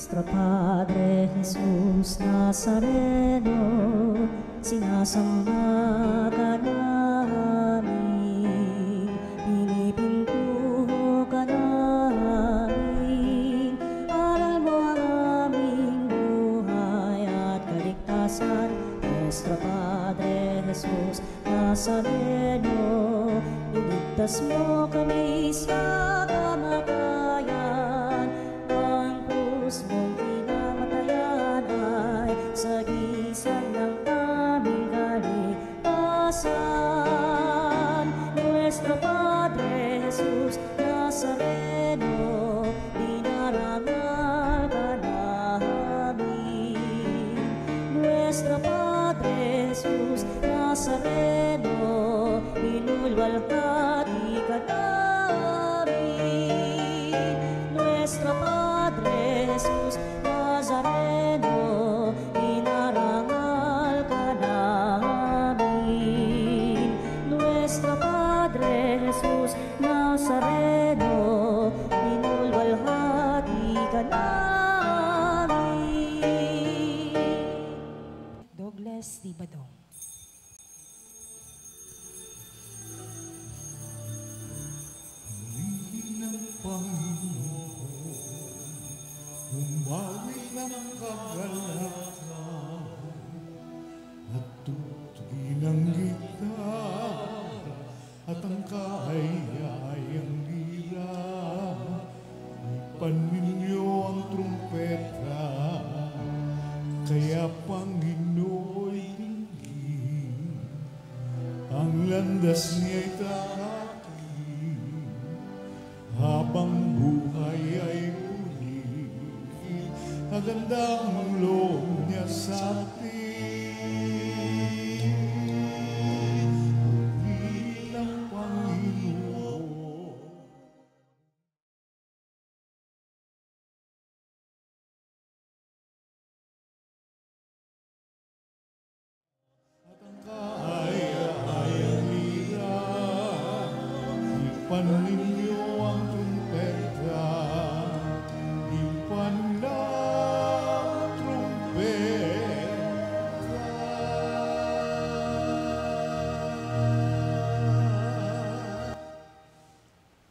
Nuestro Padre Jesus Nazareno, sinasamba ka namin, pinipintuho ka namin, aral mo ang aming buhay at kaligtasan. Nuestro Padre Jesus Nazareno, iligtas mo kami sa kamatayan. Ang krus mong pinamatayan ay sagisag ng aming kaligtasan. Nuestro Padre Jesus Nazareno, dinarangal ka namin. Nuestro Padre Jesus Nazareno, inulwalhati ka namin. Nuestro Padre Jesus Nazareno, inarangal ka namin. Nuestro Padre Jesus Nazareno, inulwalhati ka namin. Douglas Dibadong. Umawi ng kagalakan at tutuginan kita at ang kahayayang lira. Ipan ninyo ang trumpeta, kaya Panginooy tingin, ang landas niya'y takakin, habang buhay ay maganda ang loob niya sa atin. Bilang Panginoon. At ang kahayayang lira, ipan ninyo ang trumpeta, ipan na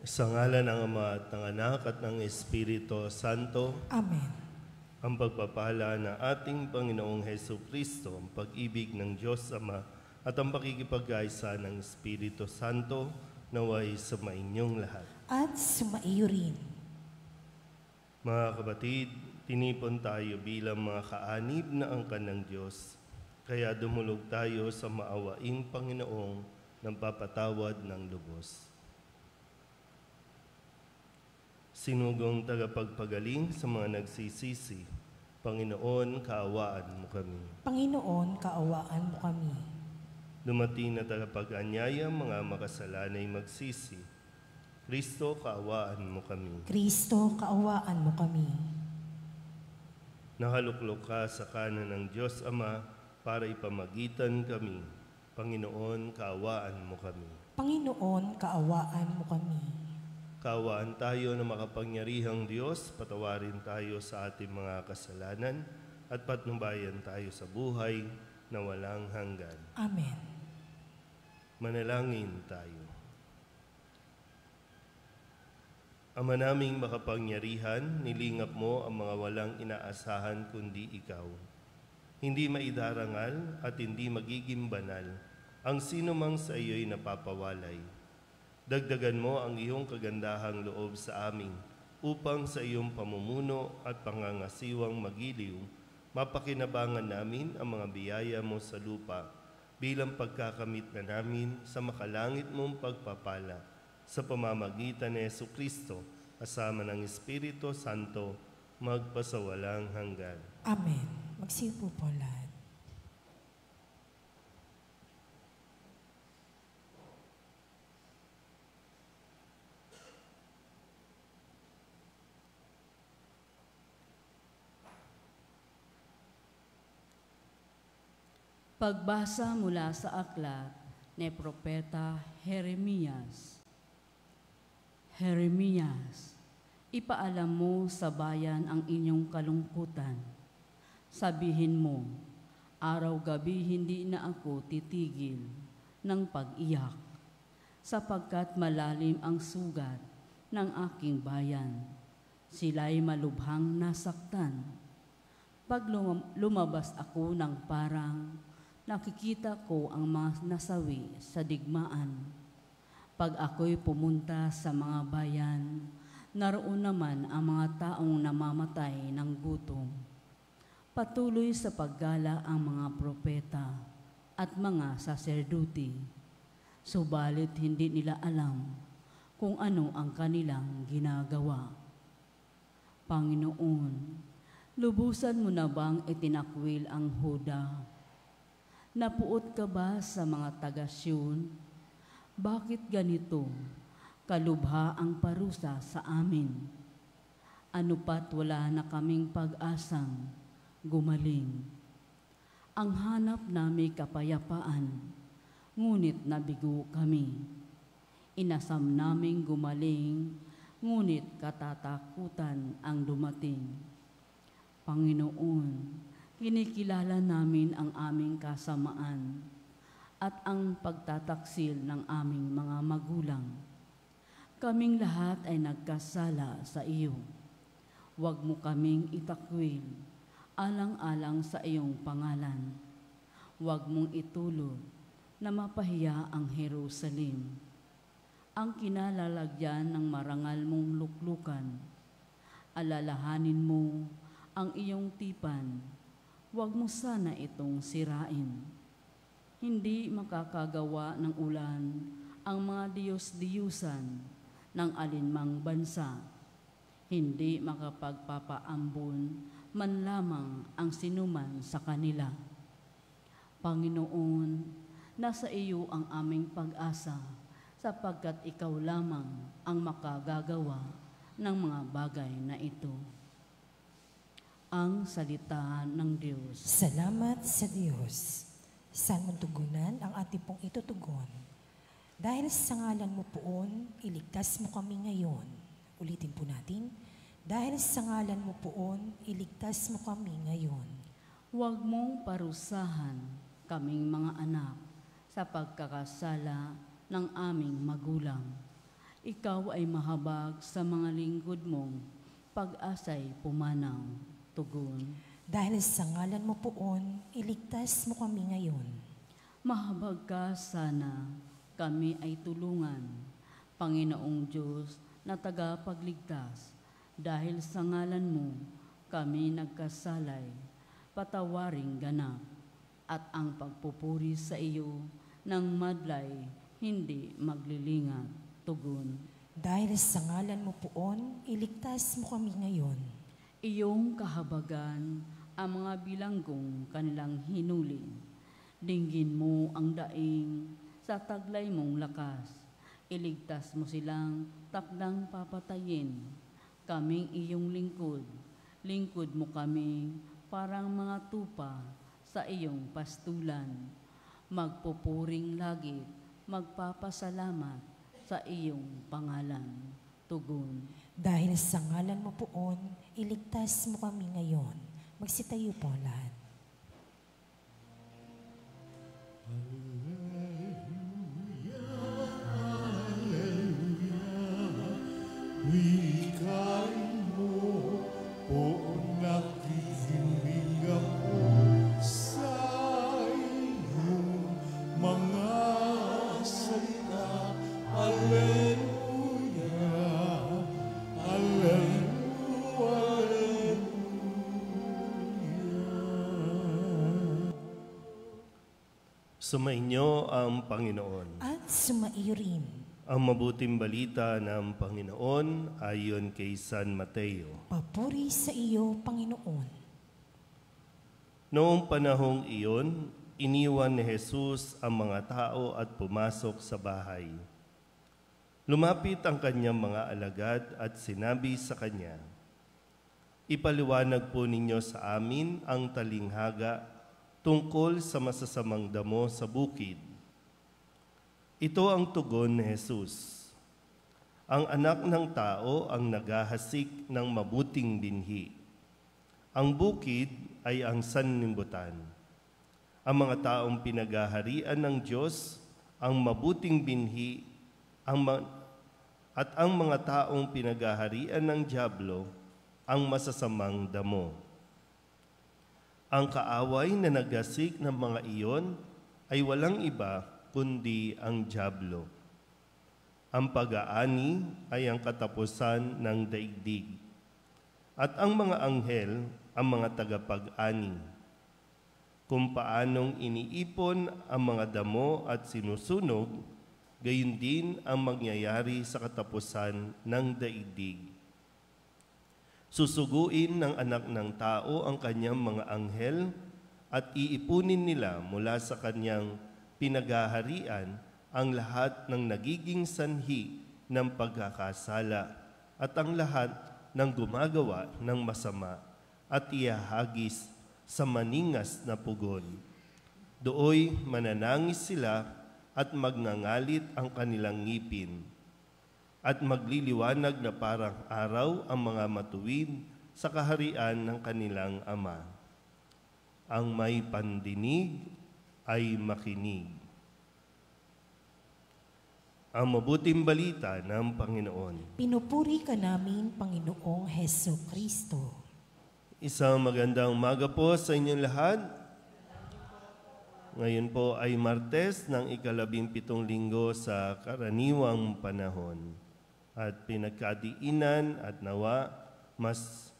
sa ngalan ng Ama at ng Anak at ng Espiritu Santo. Amen. Ang pagpapala ng ating Panginoong Hesukristo, ang pag-ibig ng Diyos Ama at ang pakikipag-kaisa ng Espiritu Santo naway sumainyong lahat. At sumaiyo rin. Mga kapatid, tinipon tayo bilang mga kaanib na angkan ng Diyos. Kaya dumulog tayo sa maawaing Panginoong ng papatawad ng lubos. Sinugong tagapagpagaling sa mga nagsisisi, Panginoon, kaawaan mo kami. Panginoon, kaawaan mo kami. Dumating na tagapag-anyaya mga makasalanay magsisi, Kristo, kaawaan mo kami. Kristo, kaawaan mo kami. Nakaluklok ka sa kanan ng Diyos Ama para ipamagitan kami. Panginoon, kaawaan mo kami. Panginoon, kaawaan mo kami. Kaawaan tayo na makapangyarihang Diyos, patawarin tayo sa ating mga kasalanan at patnubayan tayo sa buhay na walang hanggan. Amen. Manalangin tayo. Ama naming makapangyarihan, nilingap mo ang mga walang inaasahan kundi ikaw. Hindi maidarangal at hindi magiging banal ang sino mang sa iyo'y napapawalay. Dagdagan mo ang iyong kagandahang loob sa amin upang sa iyong pamumuno at pangangasiwang magiliw, mapakinabangan namin ang mga biyaya mo sa lupa bilang pagkakamit na namin sa makalangit mong pagpapala sa pamamagitan ni Jesucristo kasama ng Espiritu Santo magpasawalang hanggan. Amen. Magsiupo po lahat. Pagbasa mula sa aklat ni Propeta Jeremias. Jeremias, Ipaalam mo sa bayan ang inyong kalungkutan. Sabihin mo, araw-gabi hindi na ako titigil ng pag-iyak, sapagkat malalim ang sugat ng aking bayan. Sila'y malubhang nasaktan. Pag lumabas ako ng parang, nakikita ko ang mga nasawi sa digmaan. Pag ako'y pumunta sa mga bayan, naroon naman ang mga taong namamatay ng gutom. Patuloy sa paggala ang mga propeta at mga saserdote. Subalit hindi nila alam kung ano ang kanilang ginagawa. Panginoon, lubusan mo na bang itinakwil ang Huda? Napuot ka ba sa mga taga-Syon? Bakit ganito? Kalubha ang parusa sa amin. Ano pat wala na kaming pag-asang gumaling. Ang hanap namin kapayapaan, ngunit nabigo kami. Inasam naming gumaling, ngunit katatakutan ang dumating. Panginoon, kinikilala namin ang aming kasamaan at ang pagtataksil ng aming mga magulang. Kaming lahat ay nagkasala sa iyo. Huwag mo kaming itakwil, alang-alang sa iyong pangalan. Huwag mong itulod na mapahiya ang Jerusalem, ang kinalalagyan ng marangal mong luklukan. Alalahanin mo ang iyong tipan, huwag mo sana itong sirain. Hindi makakagawa ng ulan ang mga Diyos-diyusan ng alinmang bansa. Hindi makapagpapaambon man lamang ang sinuman sa kanila. Panginoon, nasa iyo ang aming pag-asa, sapagkat ikaw lamang ang makagagawa ng mga bagay na ito. Ang salita ng Diyos. Salamat sa Diyos. Saan mong tugunan ang ating pong itutugon? Dahil sa ngalan mo poon, iligtas mo kami ngayon. Ulitin po natin. Dahil sa ngalan mo poon, iligtas mo kami ngayon. Huwag mong parusahan kaming mga anak sa pagkakasala ng aming magulang. Ikaw ay mahabag sa mga lingkod mong pag-asa'y pumanaw. Tugon. Dahil sa ngalan mo poon, iligtas mo kami ngayon. Mahabag ka sana, kami ay tulungan, Panginoong Diyos na tagapagligtas. Dahil sa ngalan mo, kami nagkasalay, patawaring ganap, at ang pagpupuri sa iyo ng madlay hindi maglilingat. Tugon. Dahil sa ngalan mo poon, iligtas mo kami ngayon. Iyong kahabagan ang mga bilanggong kanilang hinuli. Dinggin mo ang daing sa taglay mong lakas. Iligtas mo silang takdang papatayin. Kaming iyong lingkod, lingkod mo kami parang mga tupa sa iyong pastulan. Magpupuring lagi, magpapasalamat sa iyong pangalan. Tugon. Dahil sa ngalan mo poon, iligtas mo kami ngayon. Magsitayo po lahat. Wikain mo, poon nakikinig ako sa iyong mga salita. Alleluia, Alleluia, Alleluia. Sumainyo ang Panginoon. At sumaiyo rin. Ang mabuting balita ng Panginoon ayon kay San Mateo. Papuri sa iyo, Panginoon. Noong panahong iyon, iniwan ni Jesus ang mga tao at pumasok sa bahay. Lumapit ang kanyang mga alagad at sinabi sa kanya, "Ipaliwanag po ninyo sa amin ang talinghaga tungkol sa masasamang damo sa bukid." Ito ang tugon ni Jesus. Ang anak ng tao ang naghahasik ng mabuting binhi. Ang bukid ay ang sanlibutan. Ang mga taong pinaghaharian ng Diyos, ang mabuting binhi, at ang mga taong pinaghaharian ng dyablo, ang masasamang damo. Ang kaaway na naghasik ng mga iyon ay walang iba kundi ang dyablo. Ang pag-aani ay ang katapusan ng daigdig, at ang mga anghel ang mga tagapag-ani. Kung paanong iniipon ang mga damo at sinusunog, gayon din ang mangyayari sa katapusan ng daigdig. Susuguin ng anak ng tao ang kanyang mga anghel at iipunin nila mula sa kanyang pinaghaharian ang lahat ng nagiging sanhi ng pagkakasala at ang lahat ng gumagawa ng masama at iahagis sa maningas na pugon. Dooy mananangis sila at magngangalit ang kanilang ngipin at magliliwanag na parang araw ang mga matuwid sa kaharian ng kanilang Ama. Ang may pandinig ay makinig. Ang mabuting balita ng Panginoon. Pinupuri ka namin, Panginoong Heso Kristo. Isang magandang umaga po sa inyong lahat. Ngayon po ay Martes ng 17 linggo sa karaniwang panahon. At pinagkadiinan at nawa, mas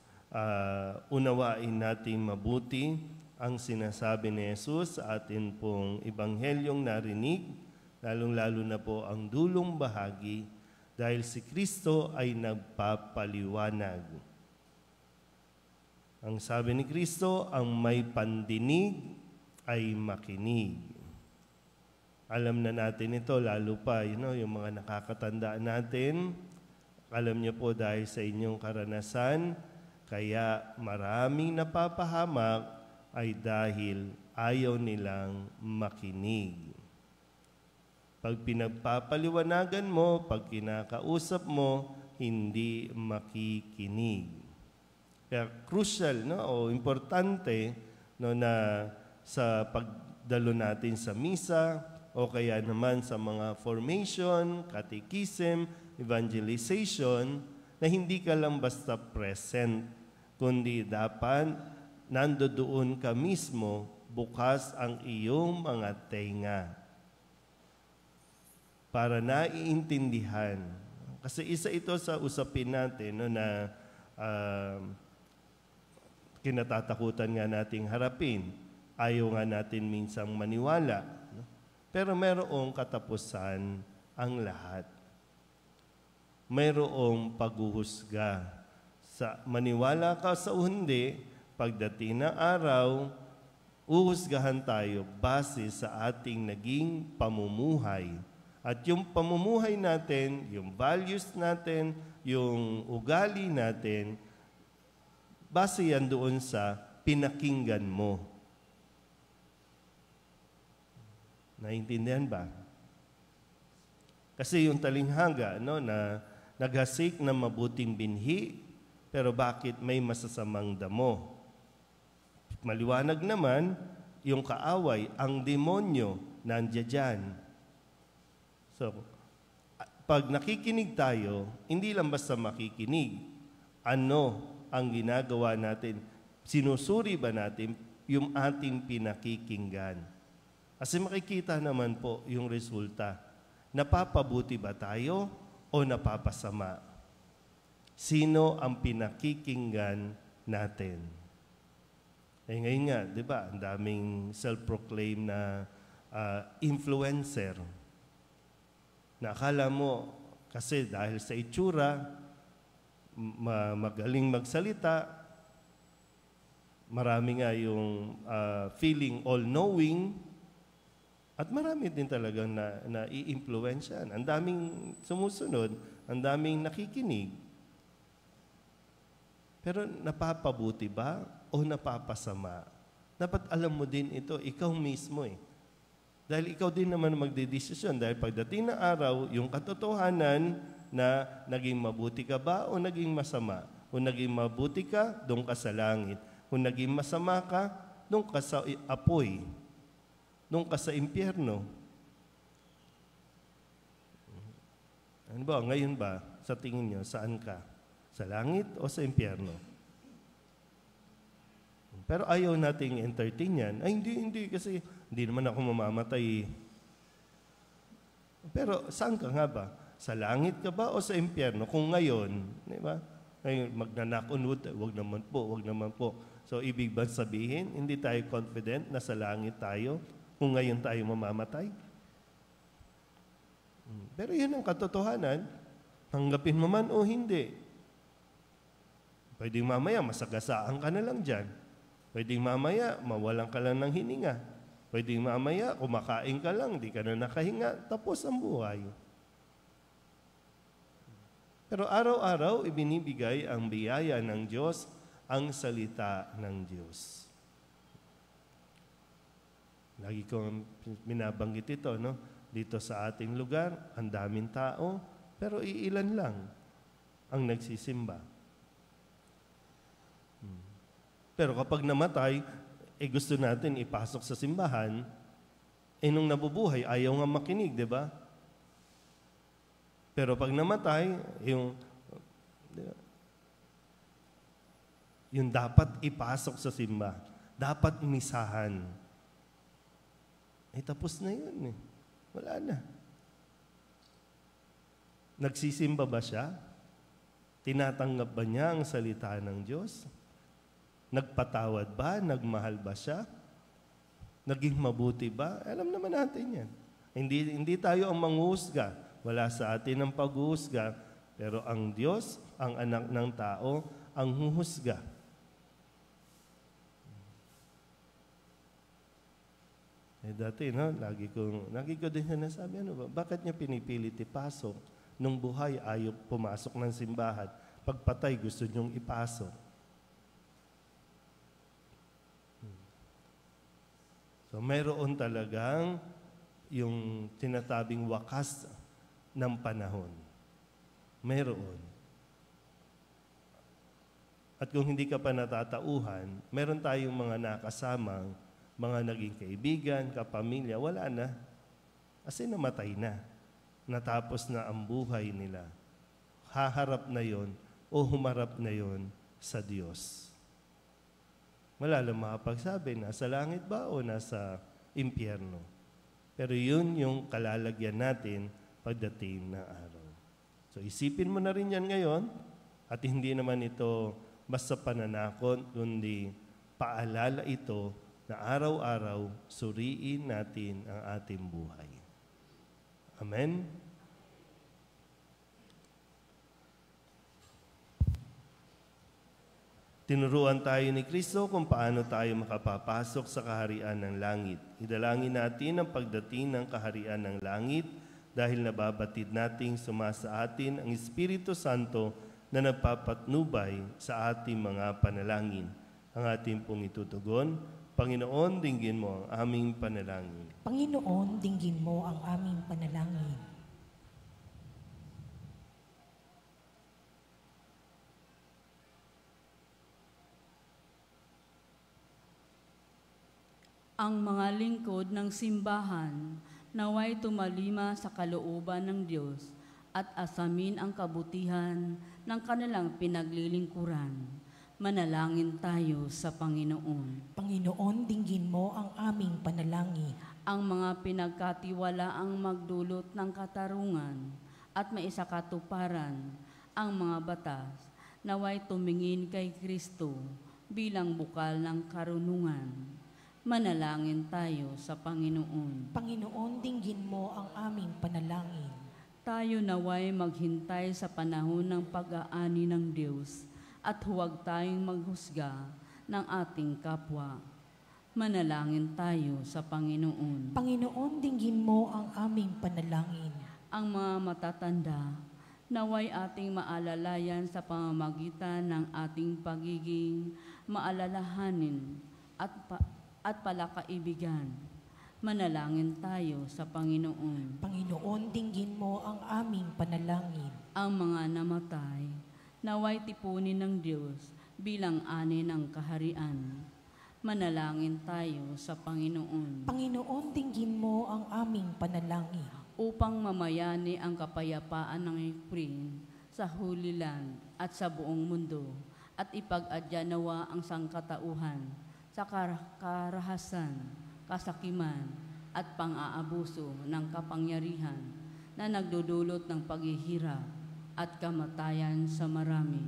unawain natin mabuti ang sinasabi ni Jesus sa atin pong Ebanghelyong narinig, lalong-lalo na po ang dulong bahagi dahil si Kristo ay nagpapaliwanag. Ang sabi ni Kristo, ang may pandinig ay makinig. Alam na natin ito, lalo pa yung mga nakakatanda natin. Alam niyo po dahil sa inyong karanasan, kaya maraming napapahamak ay dahil ayaw nilang makinig. Pag pinagpapaliwanagan mo, pag kinakausap mo, hindi makikinig. Kaya crucial o importante na sa pagdalo natin sa misa o kaya naman sa mga formation, catechism, evangelization, na hindi ka lang basta present, kundi dapat nandoon ka mismo, bukas ang iyong mga tenga para naiintindihan. Kasi isa ito sa usapin natin na kinatatakutan nga nating harapin. Ayaw nga natin minsang maniwala. Pero mayroong katapusan ang lahat. Mayroong paghuhusga. Maniwala ka sa hindi, pagdating ng araw, uhusgahan tayo base sa ating naging pamumuhay. At yung pamumuhay natin, yung values natin, yung ugali natin, base yan doon sa pinakinggan mo. Naintindihan ba? Kasi yung talinghaga na naghasik ng mabuting binhi, pero bakit may masasamang damo? Maliwanag naman, yung kaaway, ang demonyo, nandiyan dyan. So, pag nakikinig tayo, hindi lang basta makikinig. Ano ang ginagawa natin? Sinusuri ba natin yung ating pinakikinggan? Kasi makikita naman po yung resulta. Napapabuti ba tayo o napapasama? Sino ang pinakikinggan natin? Ngayon nga, di ba, ang daming self-proclaim na influencer. Nakala mo, kasi dahil sa itsura, magaling magsalita, marami nga yung feeling all-knowing, at marami din talagang na-i-influensyan. Ang daming sumusunod, ang daming nakikinig. Pero napapabuti ba o napapasama? Dapat alam mo din ito, ikaw mismo Dahil ikaw din naman magdedesisyon. Dahil pagdating ng araw, yung katotohanan na naging mabuti ka ba o naging masama. Kung naging mabuti ka, doon ka sa langit. Kung naging masama ka, doon ka sa apoy. Doon ka sa impyerno. Ano ba? Ngayon ba, sa tingin nyo, saan ka? Sa langit o sa impyerno? Pero ayaw nating entertain yan. Ay, hindi, kasi hindi naman ako mamamatay. Pero saan ka nga ba? Sa langit ka ba o sa impyerno? Kung ngayon, di ba? Ngayon, magna-knock on wood, wag naman po. So, ibig ba sabihin, hindi tayo confident na sa langit tayo kung ngayon tayo mamamatay? Pero yun ang katotohanan. Tanggapin mo man o hindi. Pwedeng mamaya, masagasaan ka na lang dyan. Pwedeng mamaya, mawalan ka lang ng hininga. Pwedeng mamaya, kumakain ka lang, di ka na nakahinga, tapos ang buhay. Pero araw-araw, ibinibigay ang biyaya ng Diyos, ang salita ng Diyos. Lagi kong binabanggit ito, no? Dito sa ating lugar, ang daming tao, pero iilan lang ang nagsisimba. Pero kapag namatay, gusto natin ipasok sa simbahan, nung nabubuhay, ayaw nga makinig, di ba? Pero pag namatay, yung dapat ipasok sa simba, dapat misahan. Tapos na yun. Wala na. Nagsisimba ba siya? Tinatanggap ba niya ang salita ng Diyos? Nagpatawad ba? Nagmahal ba siya? Naging mabuti ba? Alam naman natin yan. Hindi tayo ang manghusga. Wala sa atin ang paghuhusga. Pero ang Diyos, ang anak ng tao, ang huhusga. Dati, no? Lagi ko din sinasabi, ano ba? Bakit niya pinipilit ipasok? Nung buhay, ayaw pumasok ng simbahan. Pagpatay, gusto niyong ipasok. So, mayroon talagang yung tinatabing wakas ng panahon. Mayroon. At kung hindi ka pa natatauhan, meron tayong mga nakasamang, mga naging kaibigan, kapamilya, wala na. Kasi namatay na. Natapos na ang buhay nila. Haharap na yon o humarap na yon sa Diyos. Wala lang makapagsabi, nasa langit ba o nasa impyerno? Pero yun yung kalalagyan natin pagdating ng araw. So isipin mo na rin yan ngayon at hindi naman ito basta pananakot, kundi paalala ito na araw-araw suriin natin ang ating buhay. Amen? Tinuruan tayo ni Kristo kung paano tayo makapapasok sa kaharian ng langit. Idalangin natin ang pagdating ng kaharian ng langit dahil nababatid nating sumasa atin ang Espiritu Santo na nagpapatnubay sa ating mga panalangin. Ang ating pong itutugon, Panginoon, dinggin mo ang aming panalangin. Panginoon, dinggin mo ang aming panalangin. Ang mga lingkod ng simbahan naway tumalima sa kalooban ng Diyos at asamin ang kabutihan ng kanilang pinaglilingkuran. Manalangin tayo sa Panginoon. Panginoon, dinggin mo ang aming panalangin. Ang mga pinagkatiwalaang magdulot ng katarungan at maisakatuparan ang mga batas naway tumingin kay Kristo bilang bukal ng karunungan. Manalangin tayo sa Panginoon. Panginoon, dinggin mo ang aming panalangin. Tayo naway maghintay sa panahon ng pag-aani ng Diyos at huwag tayong maghusga ng ating kapwa. Manalangin tayo sa Panginoon. Panginoon, dinggin mo ang aming panalangin. Ang mga matatanda, naway ating maalalayan sa pamamagitan ng ating pagiging maalalahanin at palakaibigan. Manalangin tayo sa Panginoon. Panginoon, dinggin mo ang aming panalangin. Ang mga namatay, naway tipunin ng Diyos bilang ani ng kaharian. Manalangin tayo sa Panginoon. Panginoon, dinggin mo ang aming panalangin. Upang mamayani ang kapayapaan ng Ukraine sa Holy Land at sa buong mundo, at ipag-adya nawa ang sangkatauhan sa karahasan, kasakiman, at pang-aabuso ng kapangyarihan na nagdudulot ng paghihirap at kamatayan sa marami.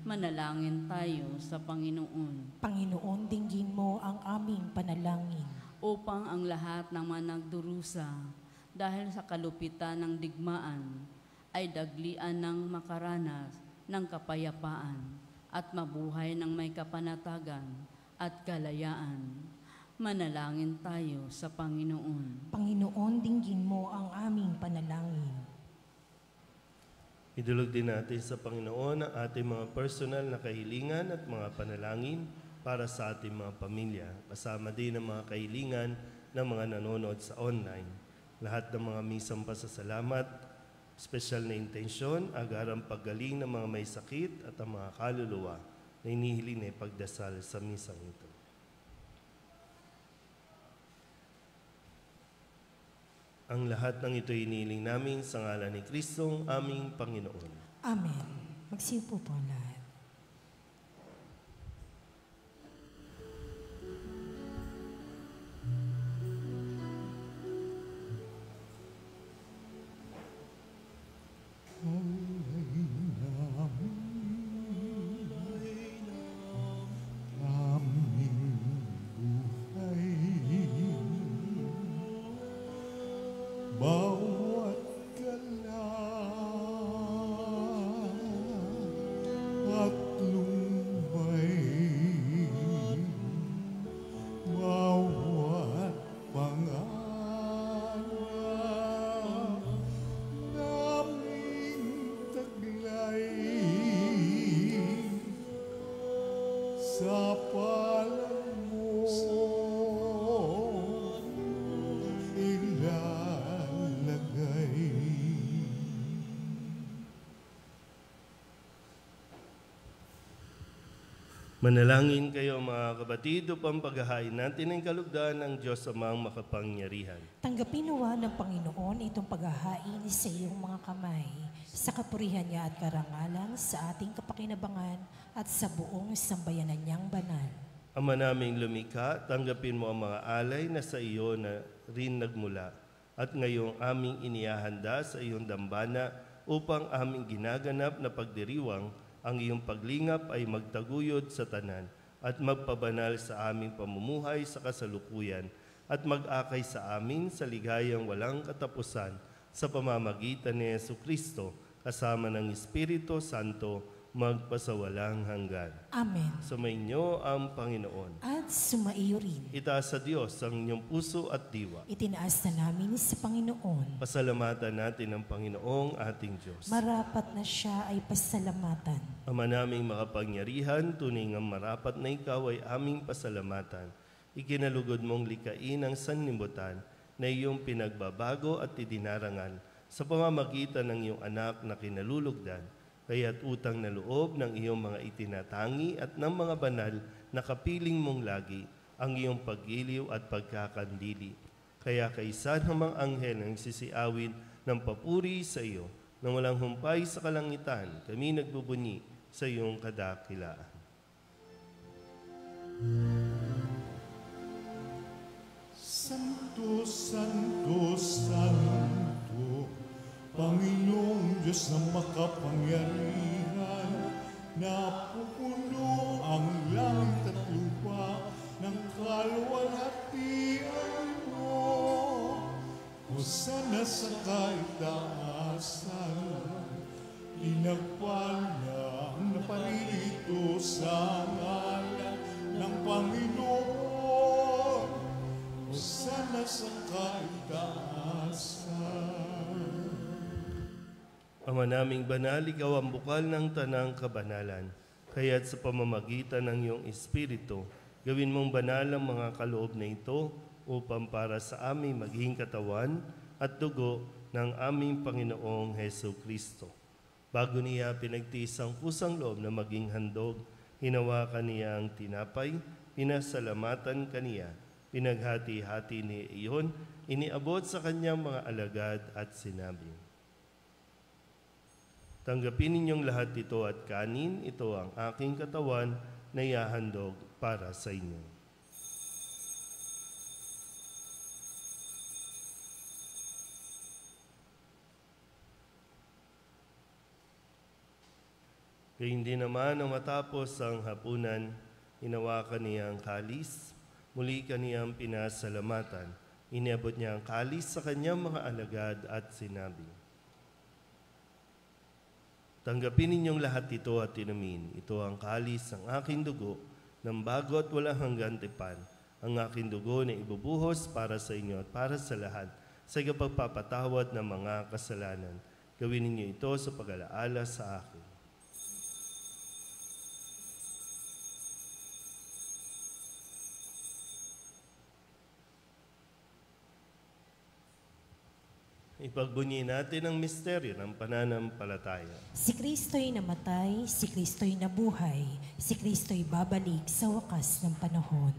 Manalangin tayo sa Panginoon. Panginoon, dinggin mo ang aming panalangin. Upang ang lahat ng mga nagdurusa dahil sa kalupitan ng digmaan ay daglian ng makaranas ng kapayapaan at mabuhay ng may kapanatagan at kalayaan. Manalangin tayo sa Panginoon. Panginoon, dinggin mo ang aming panalangin. Idulog din natin sa Panginoon ang ating mga personal na kahilingan at mga panalangin para sa ating mga pamilya. Kasama din ang mga kahilingan ng mga nanonood sa online. Lahat ng mga misang pasasalamat, espesyal na intensyon, agarang paggaling ng mga may sakit at ang mga kaluluwa na inihiling na ipagdasal sa misang ito. Ang lahat ng ito inihiling namin sa ngalan ni Kristong aming Panginoon. Amen. Magsiupo po ang lahat. Bawat gala at lumbay, bawat pangarap naming taglay sa palad mo ilalagay. Manalangin kayo mga kapatid upang paghahain natin ang kalugdan ng Diyos Amang makapangyarihan. Tanggapin nawa ng Panginoon itong paghahain sa iyong mga kamay, sa kapurihan niya at karangalan, sa ating kapakinabangan at sa buong sambayanan niyang banal. Ama naming lumikha, tanggapin mo ang mga alay na sa iyo na rin nagmula at ngayong aming inihahanda sa iyong dambana upang aming ginaganap na pagdiriwang ang iyong paglingap ay magtaguyod sa tanan at magpabanal sa aming pamumuhay sa kasalukuyan at mag-akay sa amin sa ligayang walang katapusan sa pamamagitan ni Jesucristo kasama ng Espiritu Santo magpasawalang hanggan. Amen. Sumainyo ang Panginoon. At sumaiyo rin. Itaas sa Diyos ang inyong puso at diwa. Itinaas na namin sa Panginoon. Pasalamatan natin ang Panginoong ating Diyos. Marapat na siya ay pasalamatan. Ama naming makapangyarihan, tunay ngang marapat na ikaw ay aming pasalamatan. Ikinalugod mong likain ang sanlibutan na iyong pinagbabago at idinarangan sa pamamagitan ng iyong anak na kinalulugdan. Kaya't utang na loob ng iyong mga itinatangi at ng mga banal na kapiling mong lagi ang iyong paggiliw at pagkakandili. Kaya kaisa ng mga anghel ang sisiawin ng papuri sa iyo, nang walang humpay sa kalangitan, kami nagbubunyi sa iyong kadakilaan. Santo, Santo, Santo, Panginoong Diyos na makapangyarihan, napupuno ang langit at lupa ng kaluwalhatian mo. Hosana sa kaitaasan, inagpala na paririto sa ngalan ng Panginoon. Hosana sa kaitaasan. Ama naming banal, ikaw ang bukal ng tanang kabanalan. Kaya't sa pamamagitan ng iyong Espiritu, gawin mong banal ang mga kaloob na ito upang para sa amin maging katawan at dugo ng aming Panginoong Hesu Kristo. Bago niya pinagtiis ang kusang loob na maging handog, hinawakan niya ang tinapay, pinasalamatan kaniya, pinaghati-hati ni iyon, iniabot sa kanyang mga alagad at sinabi, "Tanggapin ninyong lahat ito at kanin, ito ang aking katawan na ihahandog para sa inyo." Kaya hindi naman ang matapos ang hapunan, hinawakan niya ang kalis, muli kaniyang pinasalamatan, iniabot niya ang kalis sa kanyang mga alagad at sinabi, "Tanggapin ninyong lahat ito at inumin. Ito ang kalis ng aking dugo ng bago at walang hanggang tipan. Ang aking dugo na ibubuhos para sa inyo at para sa lahat sa pagpapatawad ng mga kasalanan. Gawin ninyo ito sa pag-alaala sa akin." Ipagbunyi natin ang misteryo ng pananampalataya. Si Kristo'y namatay, si Kristo'y nabuhay, si Kristo'y babalik sa wakas ng panahon.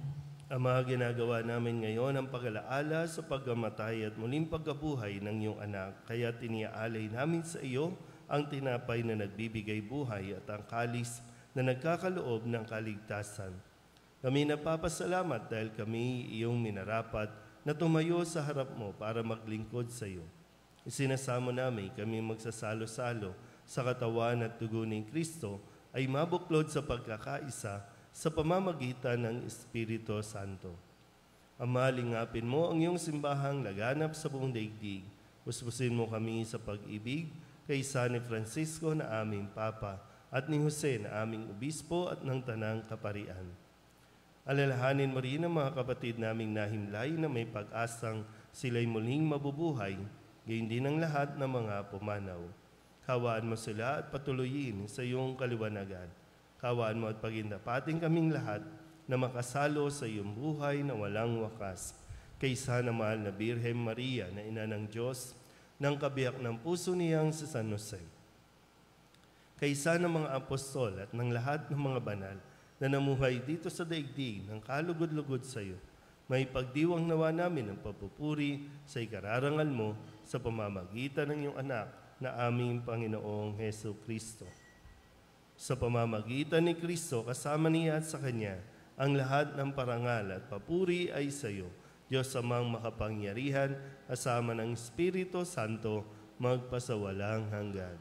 Ama, ginagawa namin ngayon ang pag-alaala sa pagkamatay at muling pagkabuhay ng iyong anak, kaya tiniaalay namin sa iyo ang tinapay na nagbibigay buhay at ang kalis na nagkakaloob ng kaligtasan. Kami napapasalamat dahil kami iyong minarapat na tumayo sa harap mo para maglingkod sa iyo. Isinasamo namin kami magsasalo-salo sa katawan at dugo ni Kristo ay mabuklod sa pagkakaisa sa pamamagitan ng Espiritu Santo. Ama, lingapin mo ang iyong simbahang laganap sa buong daigdig. Puspusin mo kami sa pag-ibig kay San Francisco na aming Papa at ni Jose na aming Obispo at ng Tanang Kaparian. Alalahanin mo rin ang mga kapatid naming nahimlay na may pag-asang sila'y muling mabubuhay, gayon din ang lahat ng mga pumanaw. Kawaan mo sila at patuloyin sa iyong kaliwanagan. Kawaan mo at pagindapating kaming lahat na makasalo sa iyong buhay na walang wakas. Kaysa na mahal na Birhen Maria na ina ng Diyos, ng kabiyak ng puso niyang si San Jose. Kaysa ng mga apostol at ng lahat ng mga banal na namuhay dito sa daigdig ng kalugod-lugod sa iyo, may pagdiwang nawa namin ang papupuri sa ikararangal mo sa pamamagitan ng iyong anak na aming Panginoong Hesu Kristo. Sa pamamagitan ni Kristo, kasama niya at sa Kanya, ang lahat ng parangal at papuri ay sa iyo, Diyos amang makapangyarihan, kasama ng Espiritu Santo, magpasawalang hanggan.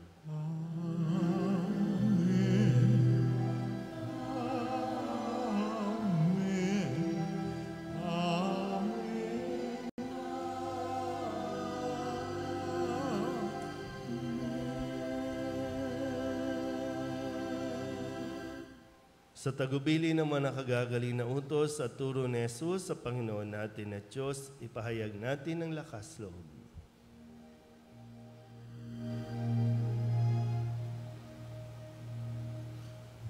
Sa tagubili ng mga nakagagaling na utos at turo ni Jesus sa Panginoon natin at Diyos, ipahayag natin ang lakas loob.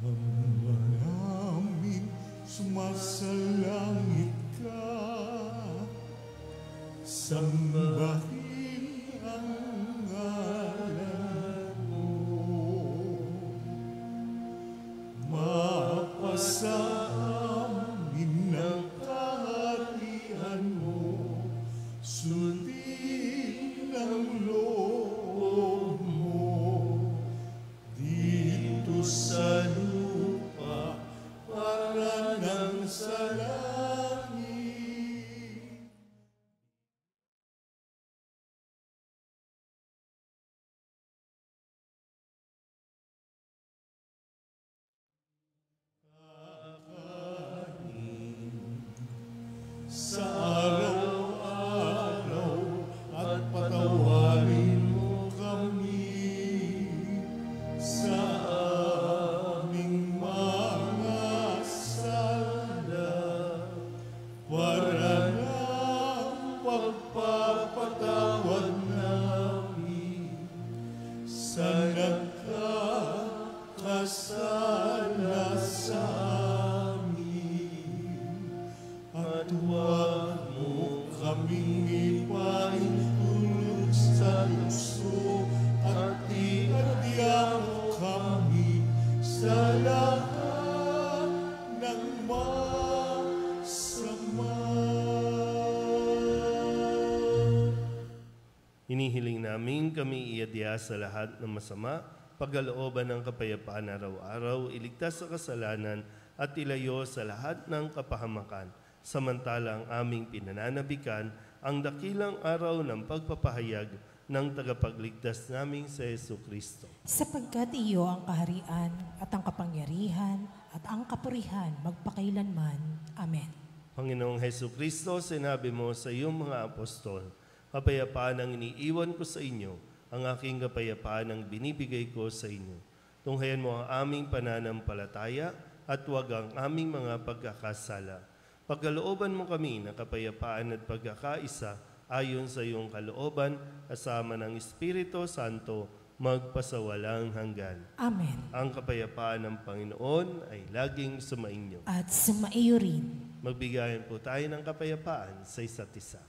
Ama namin, sumasalangit ka, sambahin ang ngalan mo. Mapasa amin ang kaharian mo, sundin ang loob mo, dito sa lupa para nang sa langit. Sa araw-araw Hinihiling namin kami iadya sa lahat ng masama, pagkalooban ng kapayapaan araw-araw, iligtas sa kasalanan at ilayo sa lahat ng kapahamakan. Samantalang aming pinananabikan ang dakilang araw ng pagpapahayag ng tagapagligtas naming sa Jesucristo. Sapagkat iyo ang kaharian at ang kapangyarihan at ang kapurihan magpakailanman. Amen. Panginoong Jesucristo, sinabi mo sa iyong mga apostol, kapayapaan ang iniiwan ko sa inyo, ang aking kapayapaan ang binibigay ko sa inyo. Tunghayan mo ang aming pananampalataya at huwag ang aming mga pagkakasala. Pagkalooban mo kami na kapayapaan at pagkakaisa ayon sa iyong kalooban, kasama ng Espiritu Santo, magpasawalang hanggan. Amen. Ang kapayapaan ng Panginoon ay laging sumainyo. At sumaiyo rin. Magbigayan po tayo ng kapayapaan sa isa't isa.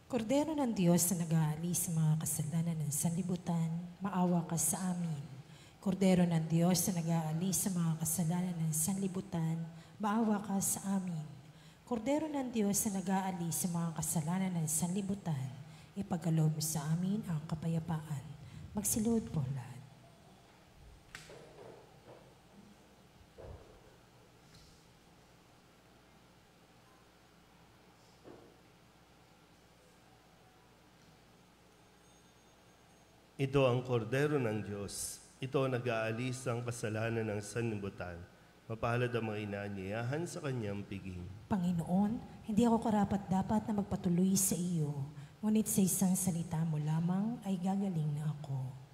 Kordero ng Diyos na nag-aalis sa mga kasalanan ng sanlibutan, maawa ka sa amin. Kordero ng Diyos na nag-aalis sa mga kasalanan ng sanlibutan, maawa ka sa amin. Kordero ng Diyos na nag-aalis sa mga kasalanan ng sanlibutan, ipagkaloob mo sa amin ang kapayapaan. Magsilod po lahat. Ito ang kordero ng Diyos. Ito ang nag-aalis ang kasalanan ng sanlibutan. Mapalad ang mga inaanyayahan sa kanyang piging. Panginoon, hindi ako karapat-dapat na magpatuloy sa iyo, ngunit sa isang salita mo lamang ay gagaling na ako.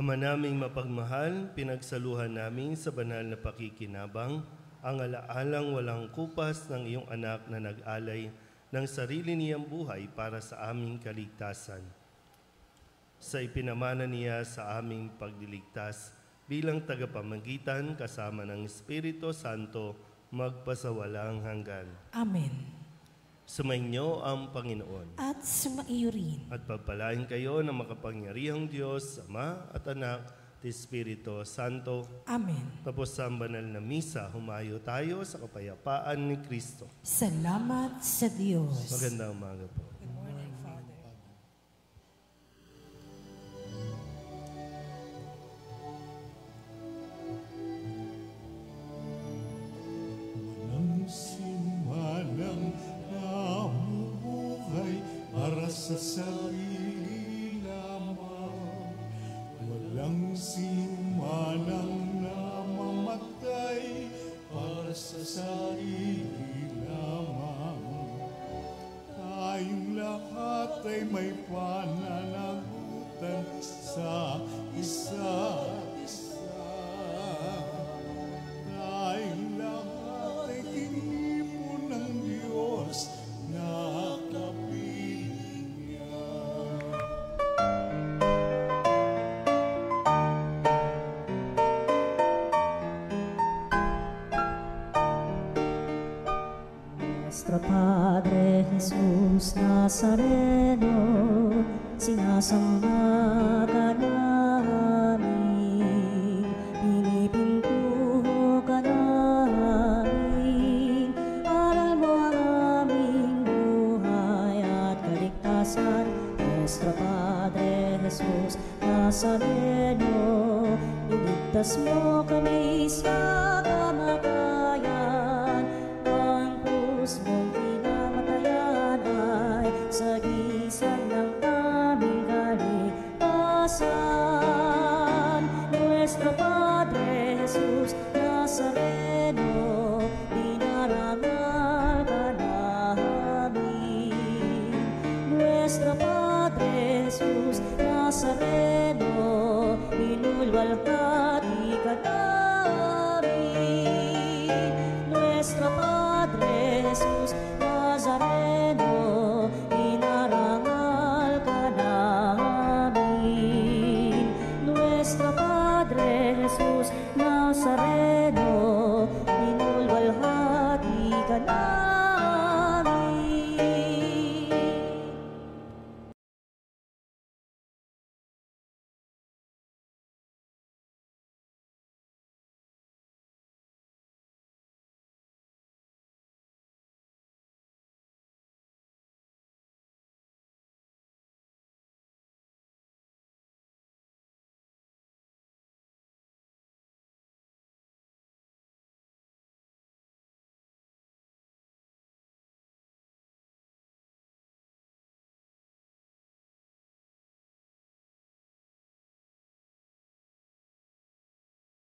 Ama naming mapagmahal, pinagsaluhan namin sa banal na pakikinabang ang alaalang walang kupas ng iyong anak na nag-alay ng sarili niyang buhay para sa aming kaligtasan. Sa ipinamana niya sa aming pagliligtas bilang tagapamagitan kasama ng Espiritu Santo magpasawalang hanggan. Amen. Sumainyo ang Panginoon. At sumaiyo rin. At pagpalain kayo ng makapangyarihang Diyos, Ama at Anak at Espiritu Santo. Amen. Tapos sa banal na misa, humayo tayo sa kapayapaan ni Kristo. Salamat sa Diyos. Magandang umaga po. Good morning, Father. sa sarili lamang. Walang sinumanang namamatay para sa sarili lamang. Tayong lahat ay may pananagutan sa isa't isa. Tayong lahat ay tinipon ng Diyos na kapiling niya. Nuestro Padre Jesus Nazareno, sinasamba ka namin, pinipintuho ka namin, aral mo ang aming buhay at kaligtasan. Nuestro Padre Jesus Nazareno, iligtas mo kami sa kamatayan. Ang krus mong pinamatayan ay sagisag ng aming kaligtasan. Nuestro Padre Jesus Nazareno, dinarangal ka namin. Nuestro Padre Jesus Nazareno, inulwalhati ka namin. Nuestro Padre Jesus Nazareno,